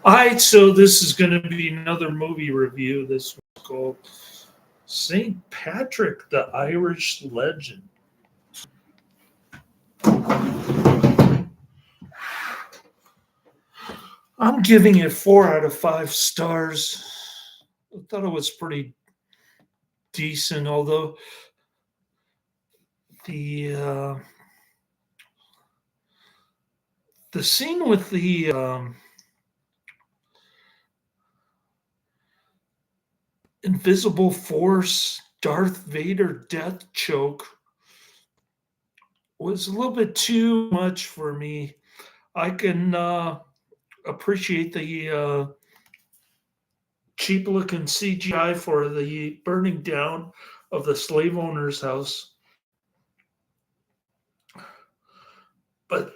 All right, so this is going to be another movie review. This one's called St. Patrick, the Irish Legend. I'm giving it 4 out of 5 stars. I thought it was pretty decent, although the uh, the scene with the invisible force Darth Vader death choke was a little bit too much for me. I can appreciate the cheap looking CGI for the burning down of the slave owner's house. But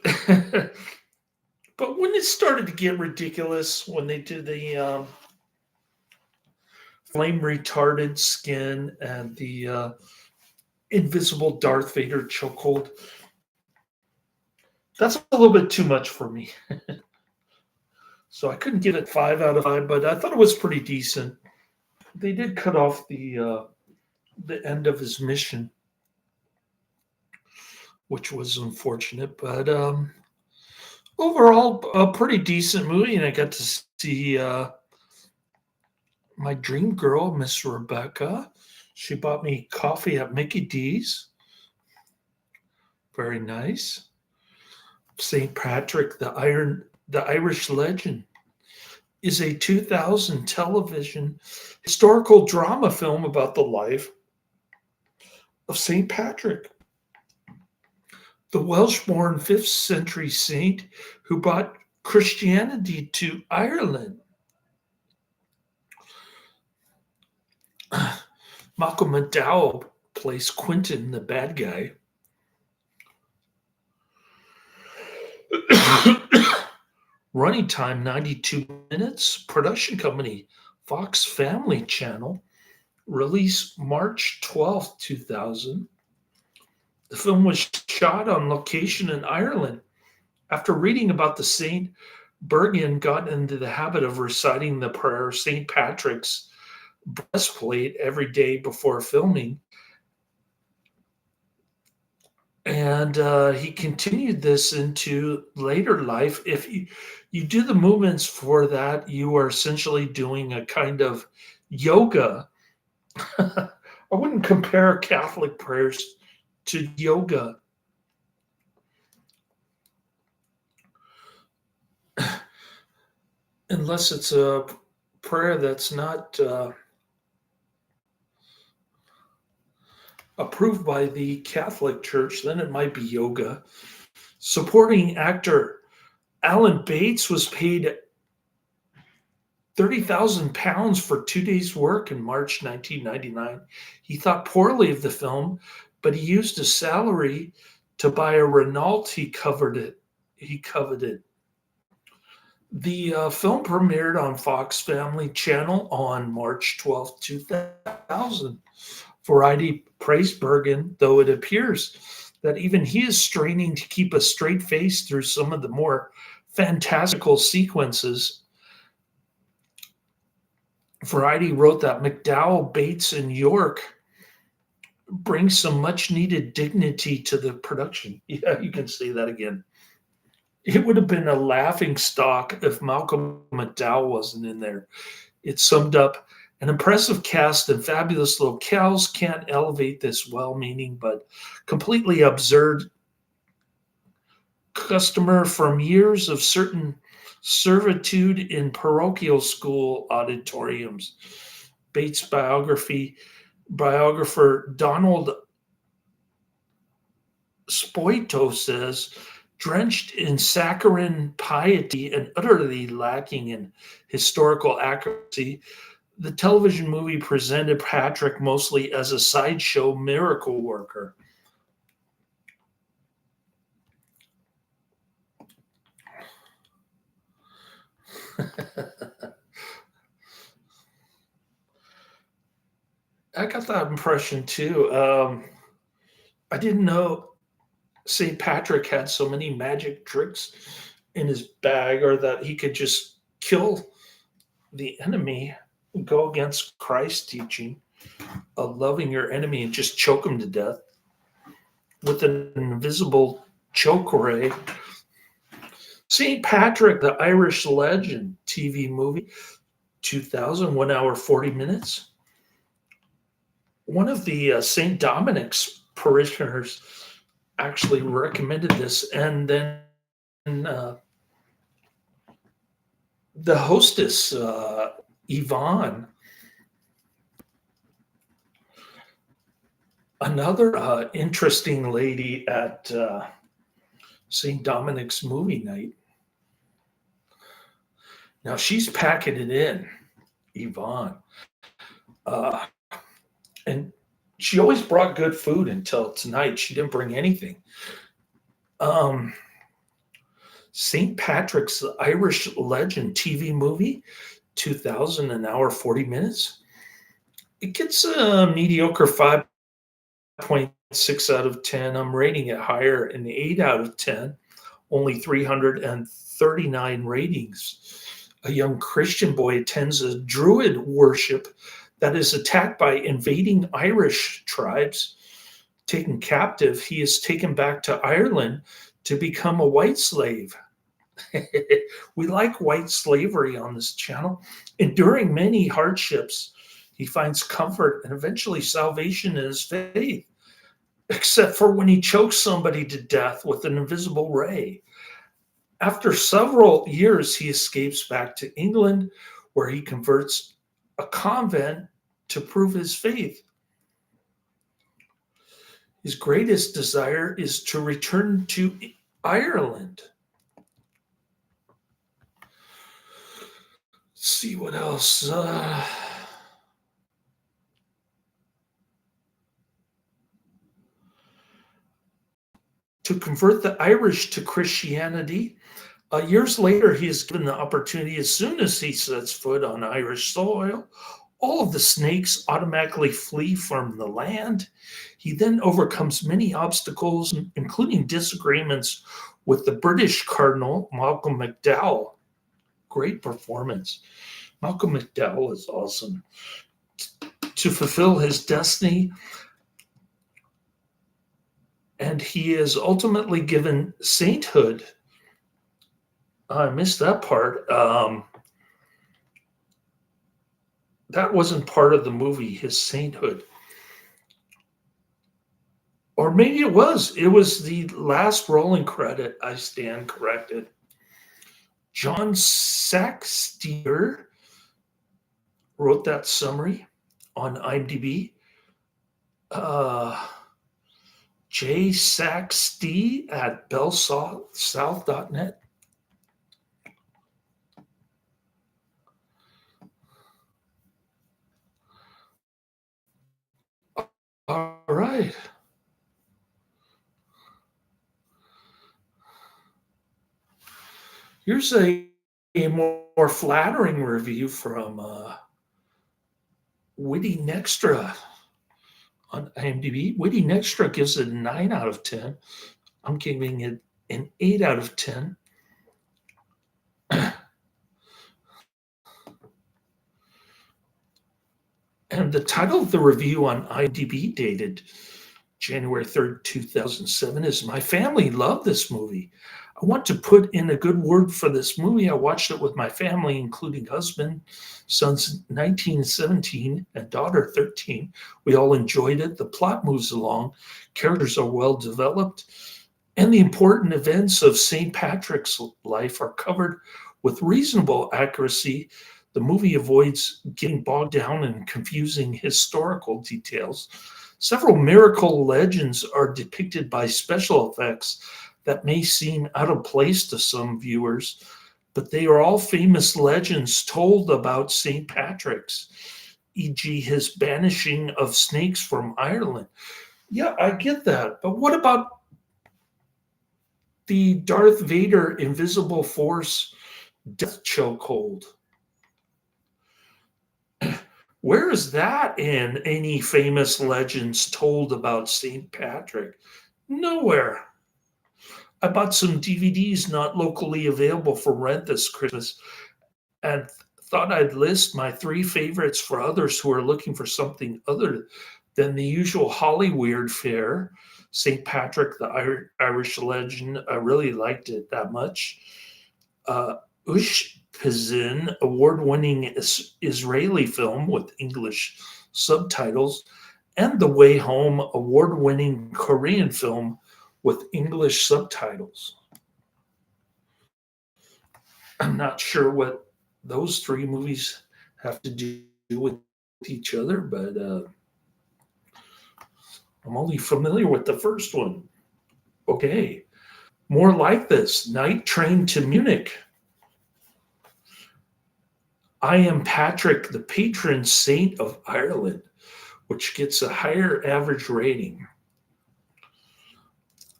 but when it started to get ridiculous, when they did the flame retarded skin and the invisible Darth Vader chokehold, that's a little bit too much for me. So I couldn't give it 5 out of 5, but I thought it was pretty decent. They did cut off the end of his mission, which was unfortunate. But overall, a pretty decent movie, and I got to see my dream girl, Miss Rebecca. She bought me coffee at Mickey D's. Very nice. St. Patrick, the Irish Legend, is a 2000 television historical drama film about the life of St. Patrick, the Welsh-born 5th century saint who brought Christianity to Ireland. Malcolm McDowell plays Quentin, the bad guy. Running time 92 minutes. Production company Fox Family Channel. Release March 12th, 2000. The film was shot on location in Ireland. After reading about the saint, Bergen got into the habit of reciting the prayer St. Patrick's breastplate every day before filming. And he continued this into later life. If you do the movements for that, you are essentially doing a kind of yoga. I wouldn't compare Catholic prayers to yoga. Unless it's a prayer that's not approved by the Catholic Church, then it might be yoga. Supporting actor Alan Bates was paid £30,000 for 2 days' work in March 1999. He thought poorly of the film, but he used his salary to buy a Renault he coveted. The film premiered on Fox Family Channel on March 12th, 2000. Variety praised Bergen, though it appears that even he is straining to keep a straight face through some of the more fantastical sequences. Variety wrote that McDowell, Bates, and York bring some much needed dignity to the production. Yeah, you can say that again. It would have been a laughing stock if Malcolm McDowell wasn't in there. It summed up an impressive cast and fabulous locales can't elevate this well-meaning but completely absurd customer from years of certain servitude in parochial school auditoriums. Bates' biographer Donald Spoito says, drenched in saccharine piety and utterly lacking in historical accuracy, the television movie presented Patrick mostly as a sideshow miracle worker. I got that impression too. I didn't know St. Patrick had so many magic tricks in his bag, or that he could just kill the enemy, go against Christ's teaching of loving your enemy and just choke them to death with an invisible choke ray. St. Patrick, the Irish Legend TV movie, 2000, 1 hour, 40 minutes. One of the St. Dominic's parishioners actually recommended this, and then the hostess, Yvonne, another interesting lady at St. Dominic's movie night. Now she's packing it in, Yvonne. Uh, and she always brought good food until tonight. She didn't bring anything. Um, St. Patrick's Irish Legend TV movie, 2000, an hour, 40 minutes. It gets a mediocre 5.6 out of 10. I'm rating it higher, an 8 out of 10. Only 339 ratings. A young Christian boy attends a Druid worship that is attacked by invading Irish tribes. Taken captive, he is taken back to Ireland to become a white slave. We like white slavery on this channel. Enduring many hardships, he finds comfort and eventually salvation in his faith, except for when he chokes somebody to death with an invisible ray. After several years, he escapes back to England, where he converts a convent to prove his faith. His greatest desire is to return to Ireland. Let's see what else. To convert the Irish to Christianity. Years later, he is given the opportunity as soon as he sets foot on Irish soil. All of the snakes automatically flee from the land. He then overcomes many obstacles, including disagreements with the British Cardinal, Malcolm McDowell. Great performance. Malcolm McDowell is awesome. To fulfill his destiny, and he is ultimately given sainthood. I missed that part. That wasn't part of the movie, his sainthood. Or maybe it was. It was the last rolling credit. I stand corrected. John Saxtier wrote that summary on IMDb. jsaxd at bellsouth.net. All right. Here's a more flattering review from Witty Nextra on IMDb. Witty Nextra gives it a 9 out of 10. I'm giving it an 8 out of 10. And the title of the review on IMDb, dated January 3rd, 2007, is My Family Loved This Movie. I want to put in a good word for this movie. I watched it with my family, including husband, sons 19 and 17, and daughter 13. We all enjoyed it. The plot moves along, characters are well developed, and the important events of St. Patrick's life are covered with reasonable accuracy. The movie avoids getting bogged down in confusing historical details. Several miracle legends are depicted by special effects that may seem out of place to some viewers, but they are all famous legends told about St. Patrick's, e.g., his banishing of snakes from Ireland. Yeah, I get that. But what about the Darth Vader invisible force death chokehold? Where is that in any famous legends told about St. Patrick? Nowhere. I bought some DVDs not locally available for rent this Christmas, and thought I'd list my three favorites for others who are looking for something other than the usual Hollyweird fare. St. Patrick, the Irish legend, I really liked it that much. Ushpizin, award-winning Israeli film with English subtitles, and The Way Home, award-winning Korean film with English subtitles. I'm not sure what those three movies have to do with each other, but I'm only familiar with the first one. Okay. More like this Night Train to Munich. I Am Patrick, the patron saint of Ireland, which gets a higher average rating.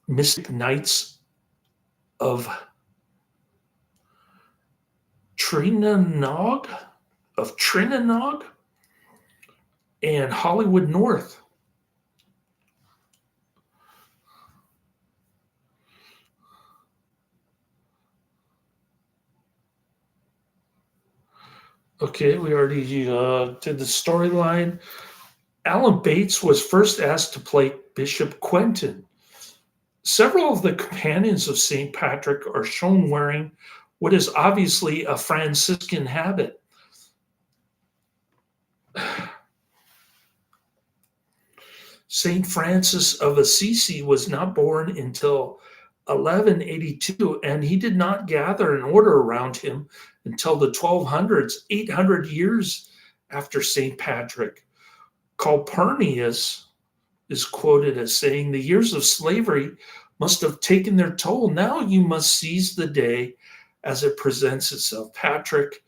Mystic Knights of Trinanog, and Hollywood North. Okay, we already did the storyline. Alan Bates was first asked to play Bishop Quentin. Several of the companions of St. Patrick are shown wearing what is obviously a Franciscan habit. St. Francis of Assisi was not born until 1182, and he did not gather an order around him until the 1200s, 800 years after St. Patrick. Calpurnius is quoted as saying, "The years of slavery must have taken their toll. Now you must seize the day as it presents itself. Patrick,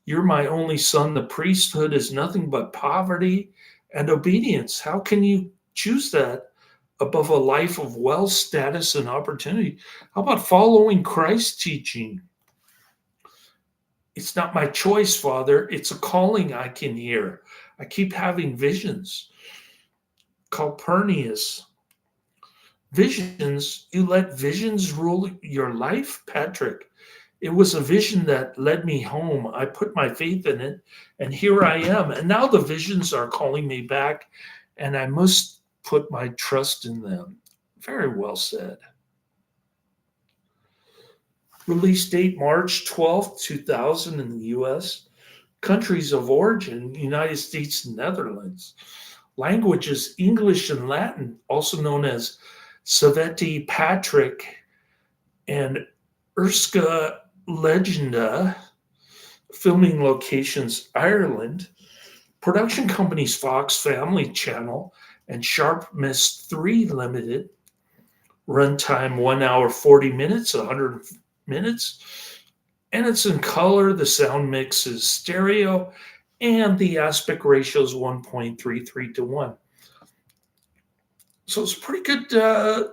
you're my only son. The priesthood is nothing but poverty and obedience. How can you choose that above a life of wealth, status, and opportunity? How about following Christ's teaching? It's not my choice, Father. It's a calling I can hear. I keep having visions." Calpurnius. Visions? You let visions rule your life? Patrick, it was a vision that led me home. I put my faith in it, and here I am. And now the visions are calling me back, and I must put my trust in them. Very well said. Release date March 12th, 2000 in the US. Countries of origin United States and Netherlands. Languages English and Latin, also known as Saveti Patrick and Erska Legenda. Filming locations Ireland. Production companies Fox Family Channel and Sharp Mist 3 Limited. Runtime 1 hour 40 minutes, 100 minutes. And it's in color. The sound mix is stereo, and the aspect ratio is 1.33 to 1. So it's pretty good.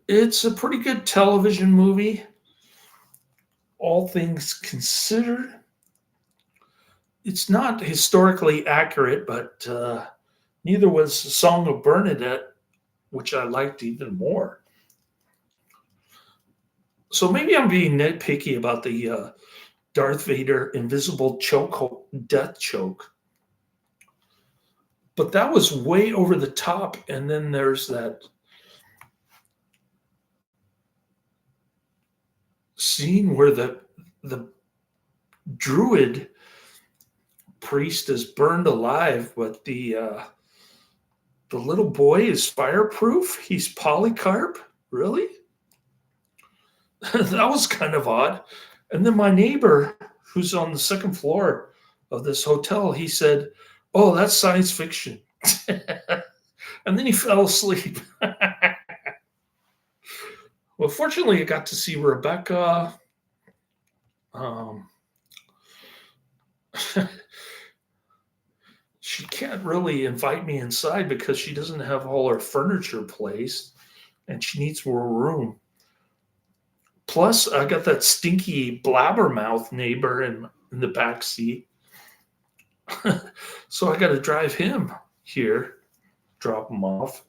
It's a pretty good television movie, all things considered. It's not historically accurate, but neither was the Song of Bernadette, which I liked even more. So maybe I'm being nitpicky about the Darth Vader invisible choke, death choke, but that was way over the top. And then there's that scene where the druid priest is burned alive, but the little boy is fireproof. He's Polycarp. Really? That was kind of odd. And then my neighbor, who's on the second floor of this hotel, he said, "Oh, that's science fiction." And then he fell asleep. Well, fortunately, I got to see Rebecca. Um, she can't really invite me inside because she doesn't have all her furniture placed and she needs more room. Plus, I got that stinky blabbermouth neighbor in the back seat. So I got to drive him here, drop him off.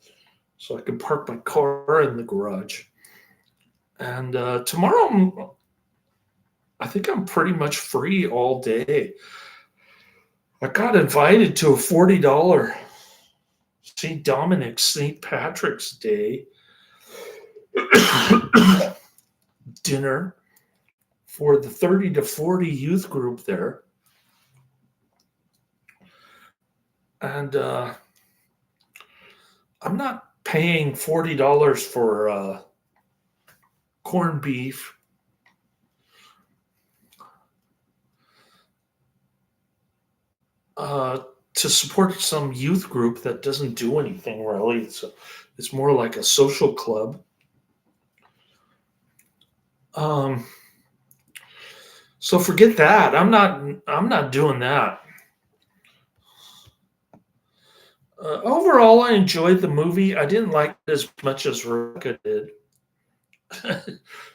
so I can park my car in the garage. And tomorrow, I think I'm pretty much free all day. I got invited to a $40 St. Dominic's St. Patrick's Day dinner for the 30 to 40 youth group there. And I'm not paying $40 for corned beef, to support some youth group that doesn't do anything really. It's more like a social club. Um, so forget that. I'm not doing that. Overall, I enjoyed the movie. I didn't like it as much as Rebecca did.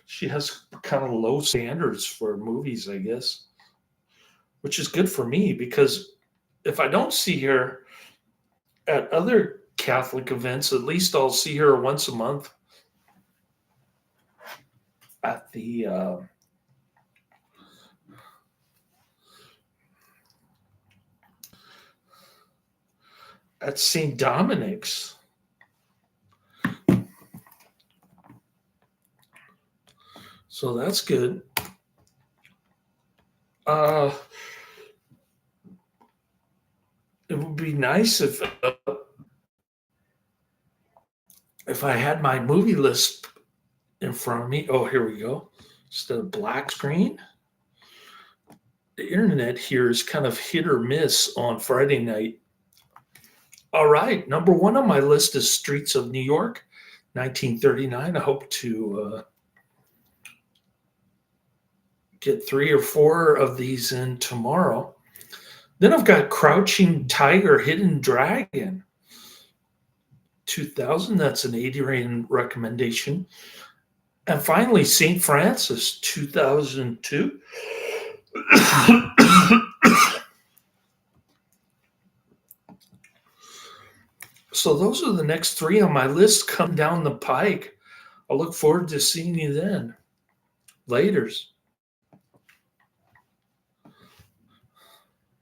She has kind of low standards for movies, I guess, which is good for me because if I don't see her at other Catholic events, at least I'll see her once a month at the at St. Dominic's. So that's good. Uh, it would be nice if I had my movie list in front of me. Oh, here we go. Instead of black screen. The internet here is kind of hit or miss on Friday night. All right, number one on my list is Streets of New York, 1939. I hope to get 3 or 4 of these in tomorrow. Then I've got Crouching Tiger, Hidden Dragon, 2000. That's an Adrian recommendation. And finally, St. Francis, 2002. So those are the next 3 on my list come down the pike. I look forward to seeing you then. Laters.